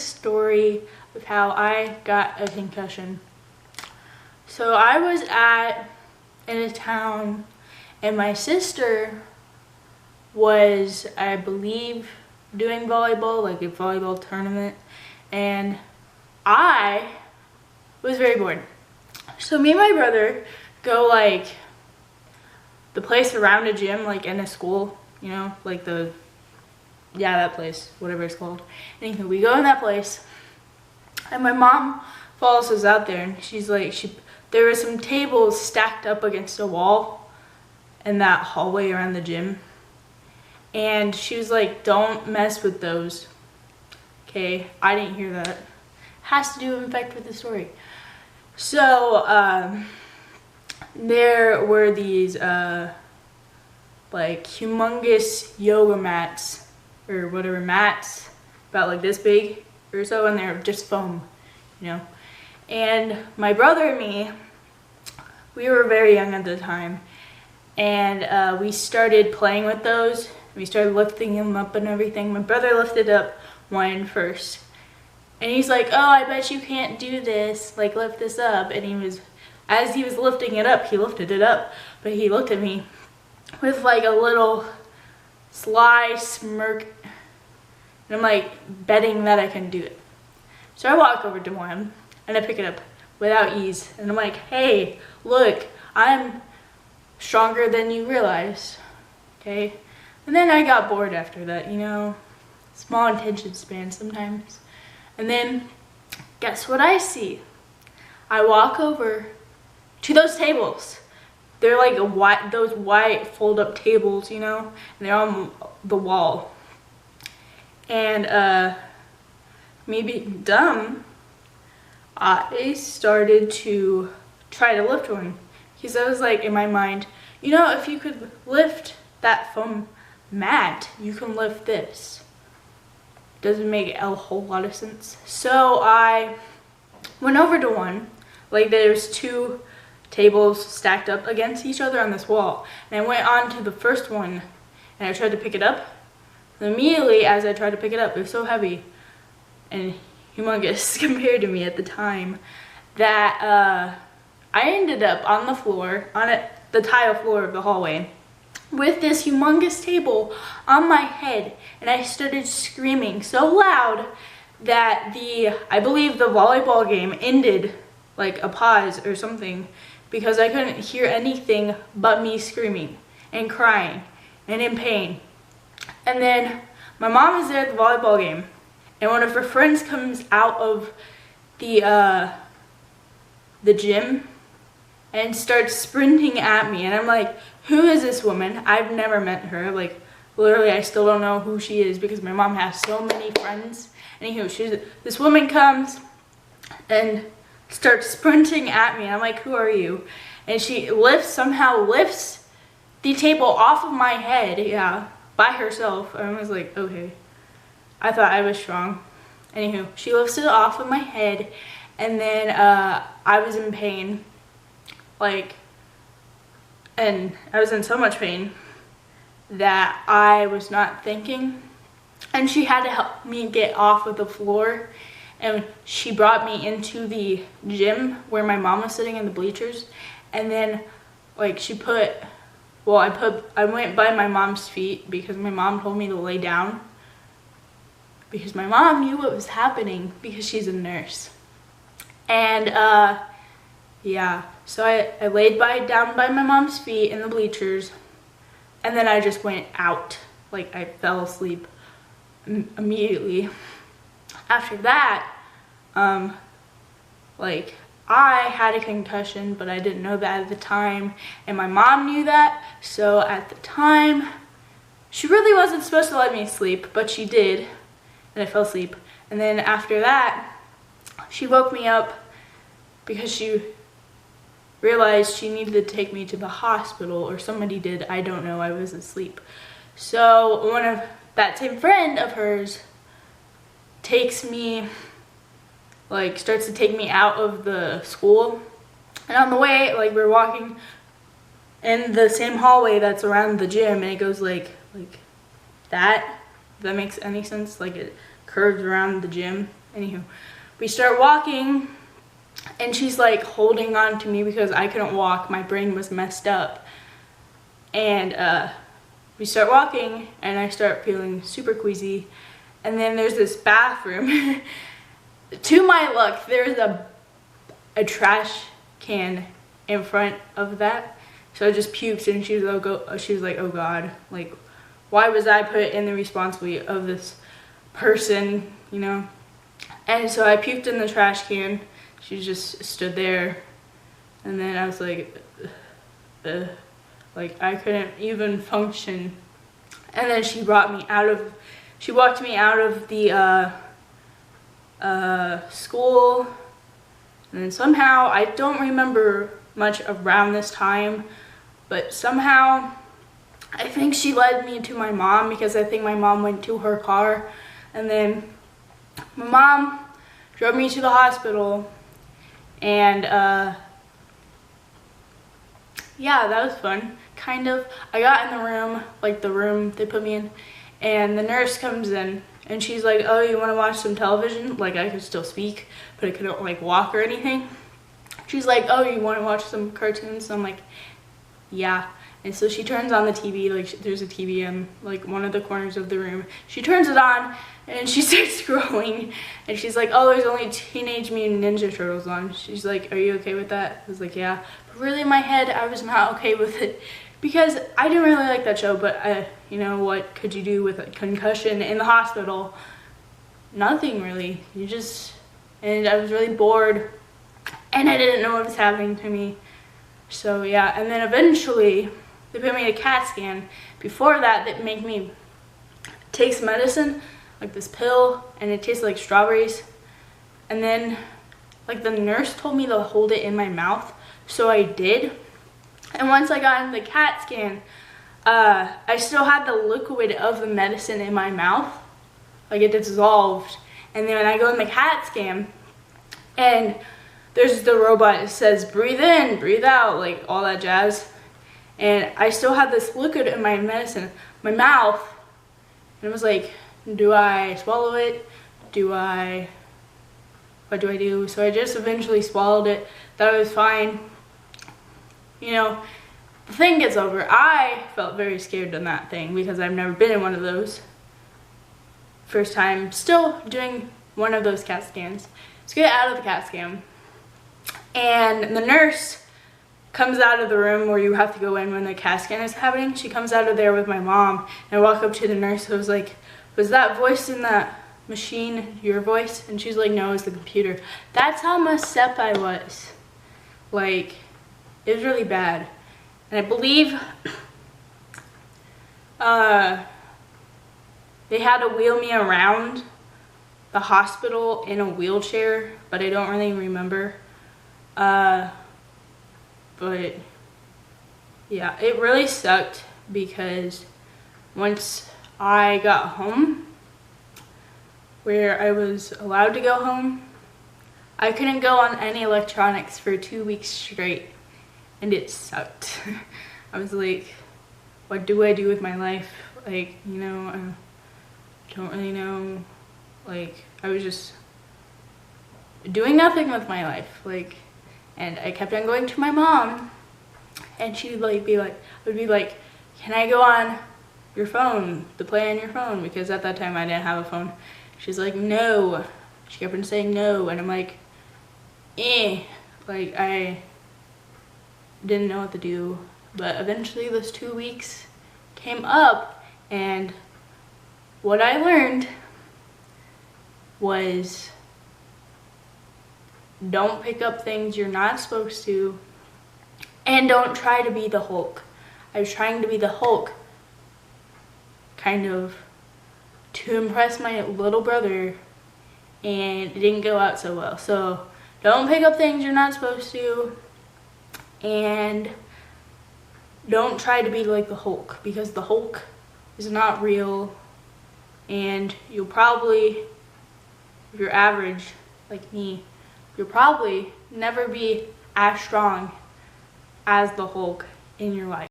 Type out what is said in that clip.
story of how I got a concussion. So I was in a town, and my sister was, I believe, doing volleyball, like a volleyball tournament, and I was very bored. So me and my brother go like the place around a gym, like in a school, you know, like that place, whatever it's called. Anyway, we go in that place, and my mom follows us out there, and she's like, there were some tables stacked up against a wall in that hallway around the gym, and she was like, don't mess with those. Okay, I didn't hear that. Has to do, in fact, with the story. So there were these like humongous yoga mats, or whatever, mats about like this big or so, and they're just foam, you know. And my brother and me, we were very young at the time, and we started playing with those. We started lifting them up and everything. My brother lifted up one first, and he's like, oh, I bet you can't do this, like lift this up. And as he was lifting it up, he lifted it up, but he looked at me with like a little sly smirk, and I'm like betting that I can do it. So I walk over to him and I pick it up without ease, and I'm like, hey, look, I'm stronger than you realize, okay? And then I got bored after that, you know, small attention span sometimes. And then guess what I see? I walk over to those tables. They're like those white fold-up tables, you know, and they're on the wall. And me being dumb, I started to try to lift one, because I was like, in my mind, you know, if you could lift that foam mat, you can lift this. Doesn't make a whole lot of sense. So I went over to one, like there's two tables stacked up against each other on this wall, and I went on to the first one and I tried to pick it up. And immediately as I tried to pick it up, it was so heavy and humongous compared to me at the time that I ended up on the floor, the tile floor of the hallway, with this humongous table on my head, and I started screaming so loud that I believe the volleyball game ended, like a pause or something, because I couldn't hear anything but me screaming and crying and in pain. And then my mom is there at the volleyball game, and one of her friends comes out of the gym and starts sprinting at me, and I'm like, who is this woman? I've never met her. Like, literally, I still don't know who she is because my mom has so many friends. Anywho, this woman comes and starts sprinting at me, and I'm like, who are you? And she somehow lifts the table off of my head, yeah, by herself. And I was like, okay. I thought I was strong. Anywho, she lifts it off of my head, and then I was in pain. Like, and I was in so much pain that I was not thinking, and she had to help me get off of the floor, and she brought me into the gym where my mom was sitting in the bleachers, and then like I went by my mom's feet because my mom told me to lay down, because my mom knew what was happening because she's a nurse. And yeah, so I laid down by my mom's feet in the bleachers, and then I just went out. Like, I fell asleep immediately. After that, like, I had a concussion, but I didn't know that at the time, and my mom knew that. So at the time, she really wasn't supposed to let me sleep, but she did, and I fell asleep. And then after that, she woke me up because she realized she needed to take me to the hospital, or somebody did, I don't know, I was asleep. So that same friend of hers takes me, like, starts to take me out of the school, and on the way, like, we're walking in the same hallway that's around the gym, and it goes like that, if that makes any sense. Like it curves around the gym. Anywho, we start walking and she's like holding on to me because I couldn't walk. My brain was messed up. And we start walking and I start feeling super queasy. And then there's this bathroom. To my luck, there's a trash can in front of that. So I just puked and she was like, oh God, like why was I put in the responsibility of this person, you know? And so I puked in the trash can. She just stood there. And then I was like, like I couldn't even function. And then she walked me out of the school. And then somehow, I don't remember much around this time, but somehow I think she led me to my mom because I think my mom went to her car. And then my mom drove me to the hospital. And yeah, that was fun. Kind of. I got in the room, like the room they put me in, and the nurse comes in and she's like, oh, you want to watch some television? Like I could still speak, but I couldn't like walk or anything. She's like, oh, you want to watch some cartoons? So I'm like, yeah. And so she turns on the TV, like there's a TV in like one of the corners of the room. She turns it on and she starts scrolling and she's like, oh, there's only Teenage Mutant Ninja Turtles on. She's like, are you okay with that? I was like, yeah. But really in my head, I was not okay with it because I didn't really like that show, but you know, what could you do with a concussion in the hospital? Nothing really. And I was really bored and I didn't know what was happening to me. So yeah, and then eventually they put me in a CAT scan. Before that, they make me take some medicine, like this pill, and it tastes like strawberries. And then, like the nurse told me to hold it in my mouth, so I did. And once I got in the CAT scan, I still had the liquid of the medicine in my mouth, like it dissolved. And then when I go in the CAT scan, and there's the robot, it says breathe in, breathe out, like all that jazz. And I still had this liquid in my medicine, my mouth, and it was like, do I swallow it? What do I do? So I just eventually swallowed it. That was fine. You know, the thing gets over. I felt very scared in that thing because I've never been in one of those. First time, still doing one of those CAT scans. Let's get out of the CAT scan. And the nurse comes out of the room where you have to go in when the CAT scan is happening. She comes out of there with my mom, and I walk up to the nurse. I was like, was that voice in that machine your voice? And she's like, no, it's the computer. That's how messed up I was. Like, it was really bad. And I believe they had to wheel me around the hospital in a wheelchair, but I don't really remember. But yeah, it really sucked because once I got home, where I was allowed to go home, I couldn't go on any electronics for 2 weeks straight, and it sucked. I was like, what do I do with my life? Like, you know, I don't really know. Like, I was just doing nothing with my life. Like, and I kept on going to my mom, and she'd like would be like, can I go on your phone, to play on your phone? Because at that time I didn't have a phone. She's like, no. She kept on saying no, and I'm like, like I didn't know what to do. But eventually those 2 weeks came up, and what I learned was, don't pick up things you're not supposed to, and don't try to be the Hulk. I was trying to be the Hulk, kind of, to impress my little brother, and it didn't go out so well. So don't pick up things you're not supposed to, and don't try to be like the Hulk, because the Hulk is not real, and you'll probably, if you're average like me, you'll probably never be as strong as the Hulk in your life.